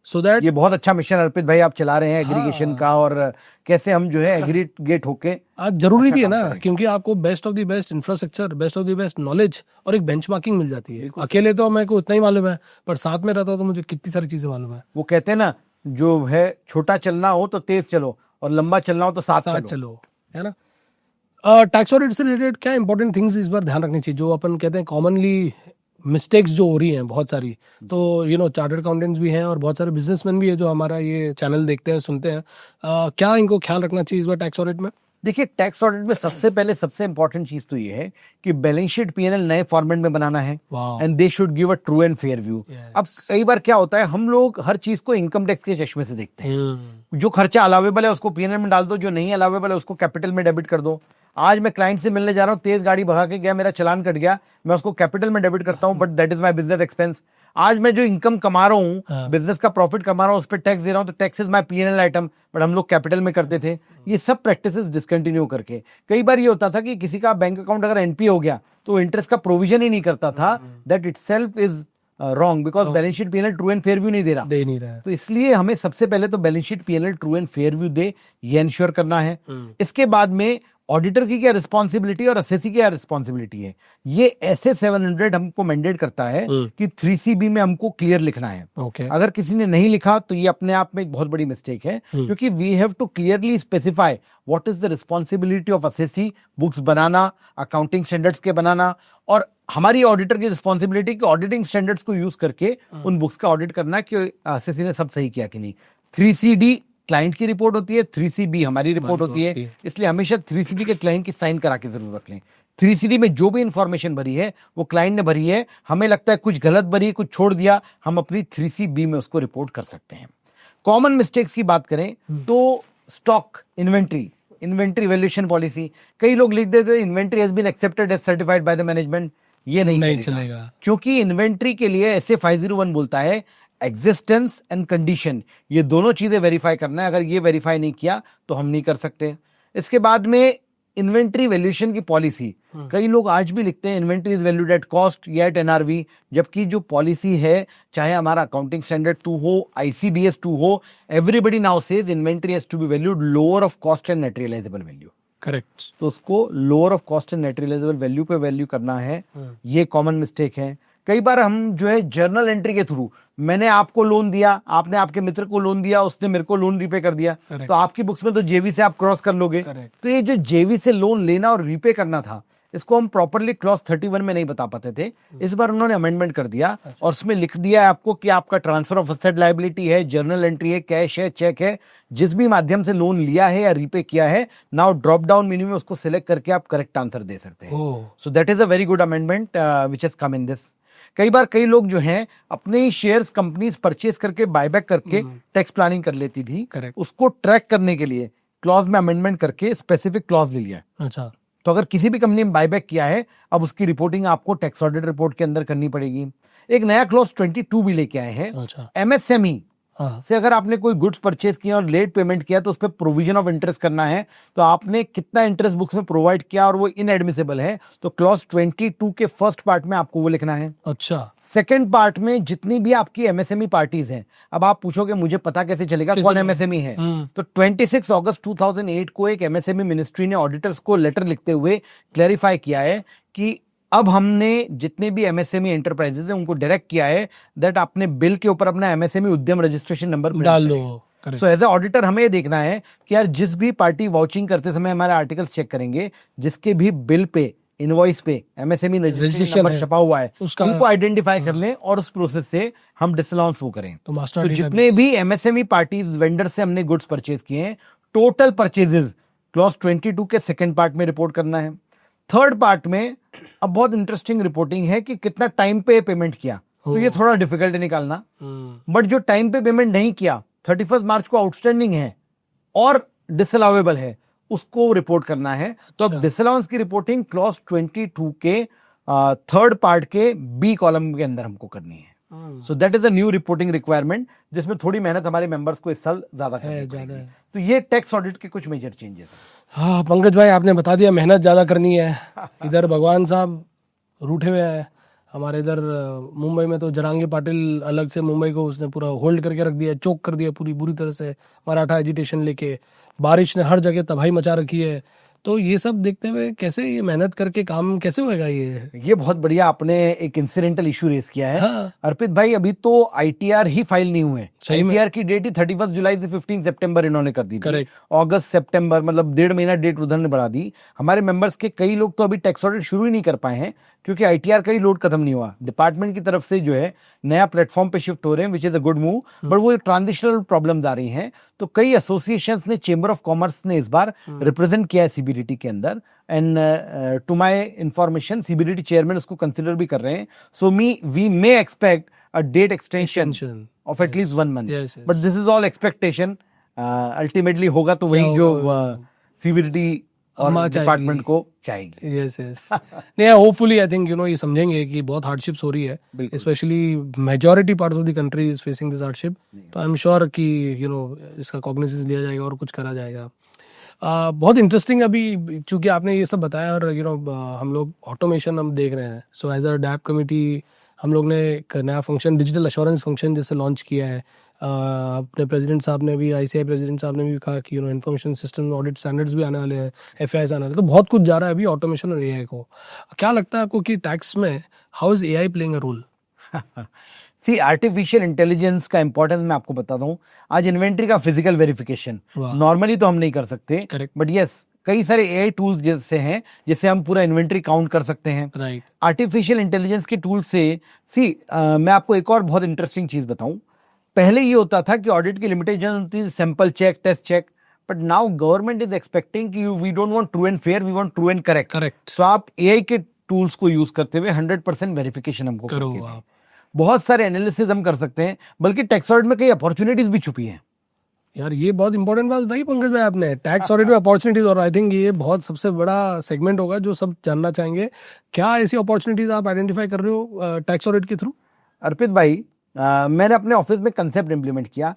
सो दैट ये बहुत अच्छा मिशन अर्पित भाई आप चला रहे हैं एग्रीगेशन का, और कैसे हम जो है एग्रीगेट होके आज जरूरी भी है ना, क्योंकि आपको best of the best infrastructure, best of the best knowledge और एक बेंचमार्किंग मिल जाती है। अकेले तो मेरे को उतना ही मालूम है, पर साथ में रहता हूं तो मुझे कितनी सारी चीजें मालूम है। वो कहते हैं ना, जो है छोटा चलना हो तो तेज चलो और लंबा चलना हो तो साथ चलो, है ना। टैक्स ऑडिट से रिलेटेड क्या इंपॉर्टेंट थिंग्स इस बार ध्यान रखनी चाहिए, जो अपन कहते हैं कॉमनली मिस्टेक्स जो हो रही हैं बहुत सारी, तो चार्टर्ड अकाउंटेंट्स भी हैं और बहुत सारे बिजनेसमैन भी है जो हमारा ये चैनल देखते हैं, सुनते हैं, क्या इनको ख्याल रखना चाहिए इस बार टैक्स ऑडिट में? देखिए, टैक्स ऑडिट में सबसे पहले सबसे इंपॉर्टेंट चीज तो ये है कि बैलेंस शीट पीएनएल नए फॉर्मेट में बनाना है, and they should give a true and fair view. अब कई बार क्या होता है, हम लोग हर चीज को इनकम टैक्स के चश्मे से देखते हैं। जो खर्चा अलावेबल है उसको पीएनएल में डाल दो, जो नहीं अलावेबल है उसको कैपिटल में डेबिट कर दो। आज मैं क्लाइंट से मिलने जा रहा हूँ, तेज गाड़ी भगा के गया, मेरा चालान कट गया, मैं उसको कैपिटल में डेबिट करता हूँ, but that is my business expense. आज मैं जो इनकम कमा रहा हूँ, बिजनेस का प्रॉफिट कमा रहा हूँ, उस पर टैक्स दे रहा हूँ, तो tax is my PNL item, but हम लोग कैपिटल में करते थे। ये सब प्रैक्टिसेस डिसकंटिन्यू करके कई बार ये होता था कि किसी का बैंक अकाउंट अगर एनपी हो गया तो इंटरेस्ट का प्रोविजन ही नहीं करता था। That itself is wrong, because balance sheet PNL true and fair view नहीं दे रहा है। तो इसलिए हमें सबसे पहले तो balance sheet PNL true and fair view दे, ये इंश्योर करना है। इसके बाद में ऑडिटर की क्या रिस्पॉन्सिबिलिटी और असेसी की क्या रिस्पॉन्सिबिलिटी है, ये ऐसे 700 हमको मैंडेट करता है कि 3CB में हमको क्लियर लिखना है। अगर किसी ने नहीं लिखा तो ये अपने आप में एक बहुत बड़ी मिस्टेक है, क्योंकि we have to clearly specify what is the responsibility of assessee, books बनाना, अकाउंटिंग स्टैंडर्ड्स के बनाना, और हमारी ऑडिटर की रिस्पॉन्सिबिलिटी कि ऑडिटिंग स्टैंडर्ड्स को यूज करके उन बुक्स का ऑडिट करना कि असेसी ने सब सही किया कि नहीं। 3CD क्लाइंट की रिपोर्ट होती है, 3CB हमारी रिपोर्ट होती है, इसलिए हमेशा 3CB के क्लाइंट की साइन करा के जरूर रख लें। 3CD में जो भी इंफॉर्मेशन भरी है वो क्लाइंट ने भरी है, हमें लगता है कुछ गलत भरी, कुछ छोड़ दिया, हम अपनी 3CB में उसको रिपोर्ट कर सकते हैं। कॉमन मिस्टेक्स की बात करें तो स्टॉक, इन्वेंट्री वैल्यूएशन पॉलिसी, कई लोग लिख देते हैं inventory has been accepted as certified by the management. ये नहीं चलेगा, क्योंकि इन्वेंट्री के लिए SA 501 बोलता है एग्जिस्टेंस एंड कंडीशन, ये दोनों चीजें वेरीफाई करना है। अगर ये वेरीफाई नहीं किया तो हम नहीं कर सकते। इसके बाद में इन्वेंट्री वैल्यूएशन की पॉलिसी, कई लोग आज भी लिखते हैं inventory is valued at cost या एट NRV, जबकि जो पॉलिसी है, चाहे हमारा अकाउंटिंग स्टैंडर्ड 2 हो, ICDS 2 हो, everybody now says inventory has to be valued lower of cost and net realisable value. Correct, तो उसको lower of cost and net realisable value पे वैल्यू करना है, ये कॉमन मिस्टेक है। कई बार हम जो है जर्नल एंट्री के थ्रू, मैंने आपको लोन दिया, आपने आपके मित्र को लोन दिया, उसने मेरे को लोन रीपे कर दिया, तो आपकी बुक्स में तो जेवी से आप क्रॉस कर लोगे। तो ये जो जेवी से लोन लेना और रीपे करना था, इसको हम प्रॉपरली क्लॉज 31 में नहीं बता पाते थे। इस बार उन्होंने अमेंडमेंट कर दिया और उसमें लिख दिया है आपको कि आपका ट्रांसफर ऑफ एसेट लायबिलिटी है, जर्नल एंट्री है, कैश है, चेक है, जिस भी माध्यम से लोन लिया है या रीपे किया है, नाउ ड्रॉप डाउन मेन्यू में उसको सिलेक्ट करके आप करेक्ट आंसर दे सकते हैं। So that is a very good amendment which has come in this. कई बार कई लोग जो हैं अपने ही शेयर्स कंपनीज परचेज करके बायबैक करके टैक्स प्लानिंग कर लेती थी, उसको ट्रैक करने के लिए क्लॉज में अमेंडमेंट करके स्पेसिफिक क्लॉज ले लिया। अच्छा, तो अगर किसी भी कंपनी ने बायबैक किया है, अब उसकी रिपोर्टिंग आपको टैक्स ऑडिट रिपोर्ट के अंदर करनी पड़ेगी। एक नया क्लॉज 22 भी लेके आए हैं, MSME हाँ, से अगर आपने कोई गुड्स परचेज किया और लेट पेमेंट किया तो उस पर प्रोविजन ऑफ इंटरेस्ट करना है, तो आपने कितना इंटरेस्ट बुक्स में प्रोवाइड किया और वो इनएडमिसिबल है, तो क्लॉज 22 के फर्स्ट पार्ट में आपको वो लिखना है। अच्छा, सेकंड पार्ट में जितनी भी आपकी एमएसएमई पार्टीज हैं, अब आप पूछोगे मुझे पता कैसे चलेगा कैसे कौन चलेगा? एमएसएमई है, तो 26 अगस्त 2008 को एक एमएसएमई मिनिस्ट्री ने ऑडिटर्स को लेटर लिखते हुए क्लैरिफाई किया है कि अब हमने जितने भी एमएसएमई एंटरप्राइजेज हैं उनको डायरेक्ट किया है दैट आपने बिल के ऊपर अपना एमएसएमई उद्यम रजिस्ट्रेशन नंबर डाल दो। Correct. So as a auditor हमें ये देखना है कि यार जिस भी पार्टी वाउचिंग करते समय हमारे आर्टिकल्स चेक करेंगे, जिसके भी बिल पे इनवॉइस पे एमएसएमई रजिस्ट्रेशन नंबर है, छपा हुआ है उसका- उनको आइडेंटिफाई कर लें और उस प्रोसेस से हम डिसअलाउंस वो करें। तो मास्टर तो डेटाबेस। जितने भी एमएसएमई पार्टीज वेंडर से हमने गुड्स परचेज किए हैं, टोटल परचेजेस क्लॉज 22 के सेकंड पार्ट में रिपोर्ट करना है। थर्ड पार्ट में अब बहुत इंटरेस्टिंग रिपोर्टिंग है कि कितना टाइम पे पेमेंट किया, तो ये थोड़ा डिफिकल्ट है निकालना, बट जो टाइम पे पेमेंट नहीं किया 31 मार्च को आउटस्टैंडिंग है और डिसअलाउएबल है, उसको रिपोर्ट करना है। तो अब डिसअलाउंस की रिपोर्टिंग क्लॉज 22 के थर्ड पार्ट के बी कॉलम के अंदर हमको करनी है। So that is a new reporting requirement जिसमें थोड़ी मेहनत हमारे मेंबर्स को इस साल ज्यादा करनी पड़ेगी। तो ये टैक्स ऑडिट के कुछ मेजर चेंजेस हैं। हाँ पंकज भाई, आपने बता दिया मेहनत ज़्यादा करनी है। इधर भगवान साहब रूठे हुए हैं, हमारे इधर मुंबई में तो जरांगे पाटिल अलग से मुंबई को उसने पूरा होल्ड करके रख दिया, चोक कर दिया पूरी बुरी तरह से, मराठा एजिटेशन लेके। बारिश ने हर जगह तबाही मचा रखी है। तो ये सब देखते हुए कैसे ये मेहनत करके काम कैसे होएगा ये बहुत बढ़िया आपने एक इंसिडेंटल इशू रेज किया है। हाँ। अर्पित भाई, अभी तो आईटीआर ही फाइल नहीं हुए। सही में? आईटीआर की डेट ही 31 जुलाई से 15 सितंबर इन्होंने कर दी थी। Correct. अगस्त सितंबर मतलब 1.5 महीना डेट उधर ने बढ़ा दी। हमारे मेंबर्स के कई लोग तो अभी टैक्स ऑडिट शुरू ही नहीं कर पाए हैं क्योंकि आईटीआर का ही लोड खत्म नहीं हुआ। डिपार्टमेंट की तरफ से जो है नया प्लेटफॉर्म पे शिफ्ट हो रहे हैं, which is a good move, but वो ट्रांजिशनल प्रॉब्लम्स आ रही हैं। तो कई एसोसिएशंस ने, चेंबर ऑफ कॉमर्स ने इस बार रिप्रेजेंट किया है सीबीडीटी के अंदर, and to my information CBDT chairman उसको कंसिडर भी कर रहे हैं। So we may expect a date extension of at least 1 month, Yes, but this is all expectation. Ultimately होगा तो वही जो सीबीडीटी और डिपार्टमेंट को चाहिए। यस यस नहीं, होपफुली आई थिंक ये समझेंगे कि बहुत हार्डशिप्स हो रही है, specially majority parts of the country is facing this hardship. तो आई एम श्योर कि इसका कॉग्निजेंस लिया जाएगा और कुछ करा जाएगा। बहुत इंटरेस्टिंग अभी चूंकि आपने ये सब बताया और हम लोग ऑटोमेशन हम देख रहे हैं। So as a DAP committee हम लोग ने एक नया फंक्शन, डिजिटल अश्योरेंस फंक्शन जैसे लॉन्च किया है। अपने प्रेसिडेंट साहब ने भी, आईसीआई प्रेसिडेंट साहब ने भी कहा कि इन्फॉर्मेशन सिस्टम ऑडिट स्टैंडर्ड्स भी आने वाले हैं, एफआईआई आने वाले, तो बहुत कुछ जा रहा है अभी ऑटोमेशन और एआई को। क्या लगता है आपको कि टैक्स में how is AI playing a role? See, artificial intelligence का इंपॉर्टेंस मैं आपको बताता हूँ। आज इन्वेंट्री का फिजिकल वेरिफिकेशन नॉर्मली तो हम नहीं कर सकते, बट यस कई सारे एआई टूल्स जैसे हैं जिससे हम पूरा इन्वेंट्री काउंट कर सकते हैं। राइट। आर्टिफिशियल इंटेलिजेंस के टूल से मैं आपको एक और बहुत इंटरेस्टिंग चीज बताऊं। पहले ये होता था कि ऑडिट की लिमिटेशन होती थी sample check, test check, but now government is expecting कि we don't want true and fair, we want true and correct. Correct. So आप एआई के टूल्स को यूज करते हुए 100% वेरिफिकेशन हमको करो करके आप। बहुत सारे एनालिसिस हम कर सकते हैं, बल्कि टैक्स ऑडिट में कई अपॉर्चुनिटीज भी छुपी हैं। यार ये बहुत इंपॉर्टेंट बात बताई पंकज भाई आपने, टैक्स ऑडिट में अपॉर्चुनिटीज, और आई थिंक ये बहुत सबसे बड़ा सेगमेंट होगा जो सब जानना चाहेंगे। क्या ऐसी अपॉर्चुनिटीज आप आइडेंटिफाई कर रहे हो टैक्स ऑडिट के थ्रू? अर्पित भाई, मैंने अपने ऑफिस में कंसेप्ट इंप्लीमेंट किया।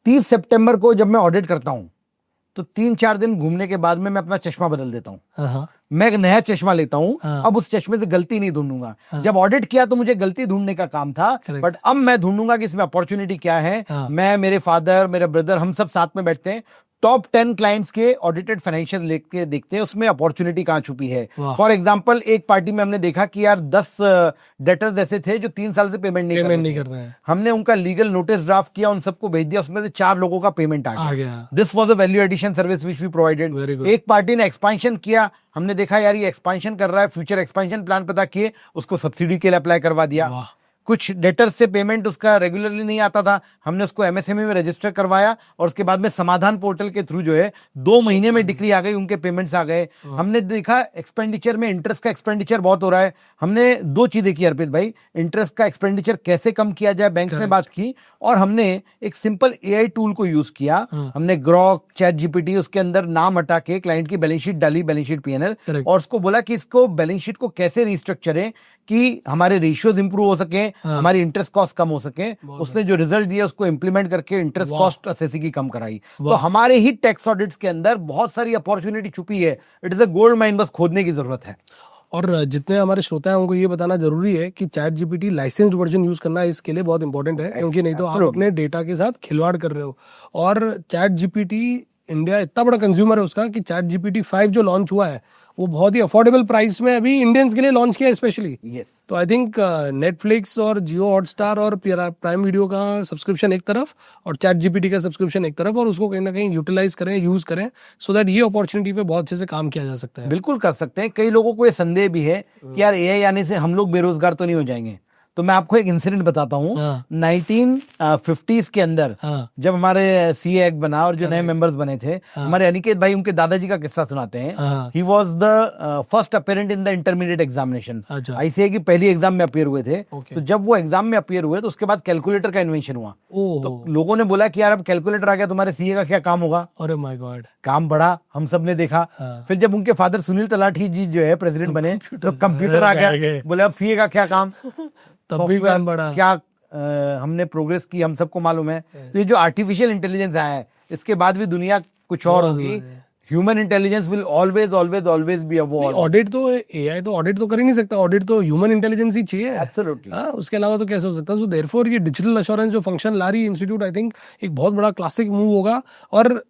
30 सितंबर को जब मैं ऑडिट करता हूं तो 3-4 दिन घूमने के बाद में मैं अपना चश्मा बदल देता हूं। मैं एक नया चश्मा लेता हूं। अब उस चश्मे से गलती नहीं ढूंढूंगा। जब ऑडिट किया तो मुझे गलती ढूंढने का काम था, बट अब मैं ढूंढूंगा कि इसमें अपॉर्चुनिटी क्या है। मैं, मेरे फादर, मेरे ब्रदर, हम सब साथ में बैठते हैं, टॉप 10 क्लाइंट्स के ऑडिटेड फाइनेंशियल लेके देखते हैं उसमें अपॉर्चुनिटी कहाँ छुपी है। फॉर एग्जांपल, एक पार्टी में हमने देखा कि यार 10 डेटर्स ऐसे थे जो 3 साल से पेमेंट नहीं कर रहे हैं। हमने उनका लीगल नोटिस ड्राफ्ट किया, उन सबको भेज दिया, उसमें से 4 लोगों का पेमेंट आ गया। This was a value addition service which we provided. एक पार्टी ने एक्सपेंशन किया, हमने देखा यार ये एक्सपेंशन कर रहा है, फ्यूचर एक्सपेंशन प्लान पता किए, उसको सब्सिडी के लिए अप्लाई करवा दिया। कुछ डेटर से पेमेंट उसका रेगुलरली नहीं आता था, हमने उसको एमएसएमई में रजिस्टर करवाया और उसके बाद में समाधान पोर्टल के थ्रू जो है 2 महीने में डिक्री आ गई, उनके पेमेंट्स आ गए। हमने देखा एक्सपेंडिचर में इंटरेस्ट का एक्सपेंडिचर बहुत हो रहा है, हमने 2 चीजें की अर्पित भाई, इंटरेस्ट का एक्सपेंडिचर कैसे कम किया जाए, बैंक से बात की, और हमने एक सिंपल एआई टूल को यूज किया। हमने ग्रॉक, चैट जीपीटी, उसके अंदर नाम हटा के क्लाइंट की बैलेंस शीट डाली, बैलेंस शीट पीएनएल, और उसको बोला कि इसको बैलेंस शीट को कैसे रिस्ट्रक्चर है कि हमारे रेशियोज इंप्रूव हो सके, हाँ। हमारी इंटरेस्ट कॉस्ट कम हो सके। बहुत उसने जो रिजल्ट दिया उसको इम्प्लीमेंट करके इंटरेस्ट वाह। कॉस्ट एसएससी की कम कराई। तो वाह। हमारे ही टैक्स ऑडिट्स के अंदर बहुत सारी अपॉर्चुनिटी छुपी है। It is a gold mine, बस खोदने की जरूरत है। और जितने हमारे श्रोता हैं उनको ये बताना जरूरी है कि chat GPT licensed version use करना इसके लिए बहुत इंपॉर्टेंट है, क्योंकि नहीं तो आप Absolutely. अपने डेटा के साथ खिलवाड़ कर रहे हो। और चैट जीपीटी इंडिया इतना बड़ा कंज्यूमर है उसका कि चैट जीपीटी 5 जो लॉन्च हुआ है वो बहुत ही अफोर्डेबल प्राइस में अभी इंडियंस के लिए लॉन्च किया है स्पेशली। यस, तो आई थिंक नेटफ्लिक्स और जियो हॉटस्टार और प्राइम वीडियो का सब्सक्रिप्शन एक तरफ और चैट जीपीटी का सब्सक्रिप्शन एक तरफ, और उसको कहीं ना कहीं यूटिलाइज करें, यूज करें, सो दैट ये अपॉर्चुनिटी पे बहुत अच्छे से काम किया जा सकता है। बिल्कुल कर सकते हैं। कई लोगों को ये संदेह भी है कि यार एआई आने से हम लोग बेरोजगार तो नहीं हो जाएंगे। तो मैं आपको एक इंसिडेंट बताता हूँ। हाँ। 1950s के अंदर हाँ। जब हमारे सीए एक्ट बना और जो नए मेंबर्स बने थे, हमारे अनिकेत भाई उनके दादाजी का किस्सा सुनाते हैं। हाँ। He was the first apparent in the intermediate examination. अच्छा। आईसीए की पहली एग्जाम में अपियर हुए थे। Okay. तो जब वो एग्जाम में अपियर हुए तो उसके बाद कैलकुलेटर का इन्वेंशन हुआ। ओह, तो लोगों ने बोला कि यार अब कैलकुलेटर आ गया, तुम्हारे सीए का क्या काम होगा। अरे माय गॉड। काम बढ़ा, हम सब ने देखा। हाँ। फिर जब उनके फादर सुनील तलाठी जी जो है प्रेसिडेंट बने तो कंप्यूटर आ गया। बोले अब सीए का क्या काम, तब भी काम बढ़ा। क्या हमने प्रोग्रेस की, हम सबको मालूम है। तो ये जो आर्टिफिशियल इंटेलिजेंस आया है इसके बाद भी दुनिया कुछ और होगी। Human intelligence will always always always be involve. Audit तो एआई तो ऑडिट तो कर ही नहीं सकता, ऑडिट तो ह्यूमन इंटेलिजेंस ही चाहिए। एब्सोल्युटली। हाँ, उसके अलावा तो कैसे हो सकता है। सो देयरफॉर ये डिजिटल अश्योरेंस जो फंक्शन ला रही इंस्टीट्यूट, आई थिंक एक बहुत बड़ा क्लासिक मूव होगा। और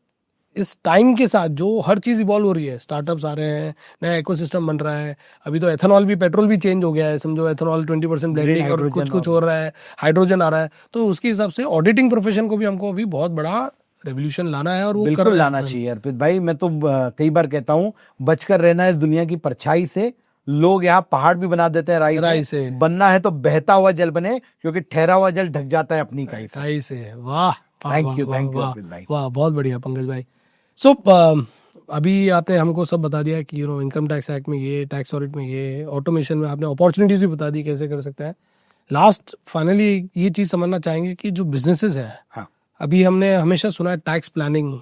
इस टाइम के साथ जो हर चीज इवॉल्व हो रही है, स्टार्टअप्स आ रहे हैं, नया इकोसिस्टम बन रहा है। अभी तो एथेनॉल भी, पेट्रोल भी चेंज हो गया है, समझो एथेनॉल 20% ब्लेंडिंग और कुछ कुछ हो रहा है, हाइड्रोजन आ रहा है। तो उसके हिसाब से ऑडिटिंग प्रोफेशन को भी हमको अभी बहुत बड़ा रेवोल्यूशन लाना है, और वो बिल्कुल लाना चाहिए अर्पित भाई। मैं तो कई बार कहता हूँ बचकर रहना इस दुनिया की परछाई से। लोग यहाँ पहाड़ भी बना देते हैं राई से। बनना है तो बहता हुआ जल बने, क्योंकि ठहरा हुआ जल ढक जाता है अपनी इकाई से। वाह, थैंक यू अर्पित भाई। वाह, बहुत बढ़िया पंकज भाई। सो अभी आपने हमको सब बता दिया कि इनकम टैक्स एक्ट में ये, टैक्स ऑडिट में ये, ऑटोमेशन में आपने अपॉर्चुनिटीज भी बता दी कैसे कर सकते हैं। लास्ट फाइनली ये चीज समझना चाहेंगे कि जो बिजनेसेस है, हाँ। अभी हमने हमेशा सुना है tax planning,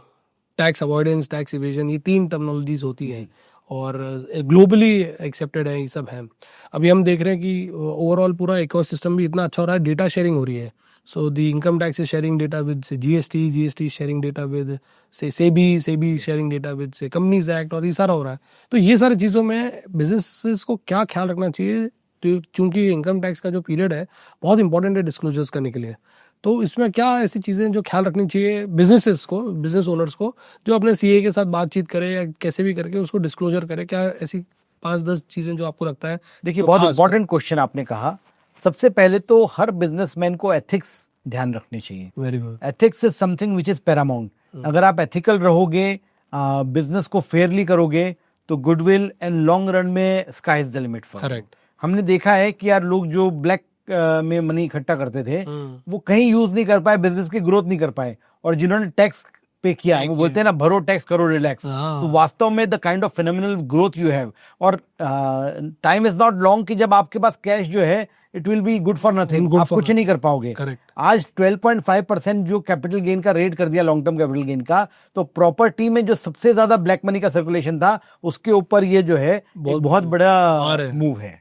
tax avoidance, tax evasion, ये 3 टर्मिनोलॉजीज होती है और ग्लोबली एक्सेप्टेड है, ये सब है। अभी हम देख रहे हैं कि ओवरऑल पूरा इकोसिस्टम भी इतना अच्छा हो रहा है, डेटा शेयरिंग हो रही है। So the income tax is sharing data with से जीएसटी शेयरिंग डेटा विद से सेबी शेयरिंग डेटा विद से कंपनीज एक्ट, और ये सारा हो रहा है। तो ये सारी चीज़ों में बिजनेसेस को क्या ख्याल रखना चाहिए, तो चूंकि इनकम टैक्स का जो पीरियड है बहुत इंपॉर्टेंट है डिस्क्लोजर्स करने के लिए। तो इसमें क्या ऐसी चीज़ें जो ख्याल रखनी चाहिए बिजनेसेस को, बिजनेस ओनर्स को, जो अपने सीए के साथ बातचीत करे या कैसे भी करके उसको डिस्क्लोजर करे, क्या ऐसी 5-10 चीज़ें जो आपको लगता है? देखिए, तो बहुत इंपॉर्टेंट क्वेश्चन आपने कहा। सबसे पहले तो हर बिजनेसमैन को एथिक्स ध्यान रखनी चाहिए। Very good. Ethics is something which is Paramount. अगर आप एथिकल रहोगे, बिजनेस को फेयरली करोगे, तो गुडविल एंड लॉन्ग रन में sky is the limit for. Correct. हमने देखा है कि यार लोग जो ब्लैक में मनी इकट्ठा करते थे वो कहीं यूज नहीं कर पाए, बिजनेस की ग्रोथ नहीं कर पाए, और जिन्होंने टैक्स पे किया, वो बोलते हैं ना, भरो टैक्स करो रिलैक्स। तो वास्तव में the kind of phenomenal growth you have, और टाइम इज नॉट लॉन्ग कि जब आपके पास कैश जो है it will be good for nothing, आप कुछ नहीं कर पाओगे। Correct. आज 12.5% जो कैपिटल गेन का रेट कर दिया, लॉन्ग टर्म कैपिटल गेन का, तो प्रॉपर्टी में जो सबसे ज्यादा ब्लैक मनी का सर्कुलेशन था उसके ऊपर ये जो है बहुत बड़ा मूव है।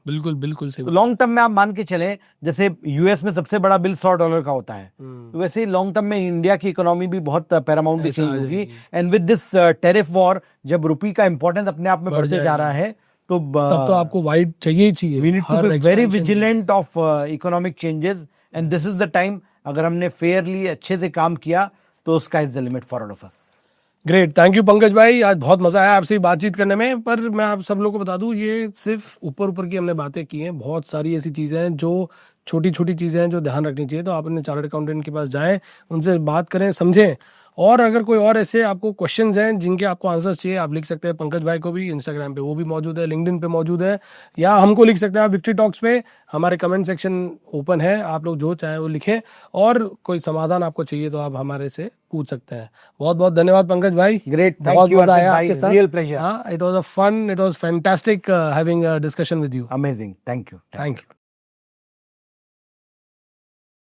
बिल्कुल बिल्कुल सही। लॉन्ग टर्म में आप मान के चलें, जैसे यूएस में सबसे बड़ा बिल $100 का होता है, तो वैसे ही लॉन्ग टर्म में इंडिया की इकोनॉमी भी बहुत पैरामाउंट चेंज होगी। And with this tariff war, जब रुपये का इंपॉर्टेंस अपने आप में बढ़ते जा रहा है, तो तब तो आपको वाइड चाहिए ही चाहिए। We need to be very vigilant of economic changes, and this is the time. अगर हमने फेयरली अच्छे से काम किया तो sky is the limit for all of us. Great, thank you Pankaj भाई, आज बहुत मजा आया आपसे बातचीत करने में। पर मैं आप सब लोगों को बता दूं, ये सिर्फ ऊपर की हमने बातें की हैं, बहुत सारी ऐसी चीजें हैं जो छोटी छोटी चीजें हैं जो ध्यान रखनी चाहिए। तो आप अपने चार्टर्ड अकाउंटेंट के पास जाएं, उनसे बात करें, समझें। और अगर कोई और ऐसे आपको क्वेश्चंस हैं जिनके आपको आंसर्स चाहिए, आप लिख सकते हैं पंकज भाई को भी, इंस्टाग्राम पे वो भी मौजूद है, लिंक्डइन पे मौजूद है, या हमको लिख सकते हैं आप विक्ट्री टॉक्स पे। हमारे कमेंट सेक्शन ओपन है, आप लोग जो चाहें वो लिखें, और कोई समाधान आपको चाहिए तो आप हमारे से पूछ सकते हैं। बहुत बहुत धन्यवाद पंकज भाई। ग्रेट, बहुत मजा आया आपके साथ। Real pleasure. हाँ, it was a fun, it was fantastic having a discussion with you. Amazing, thank you. Thank you.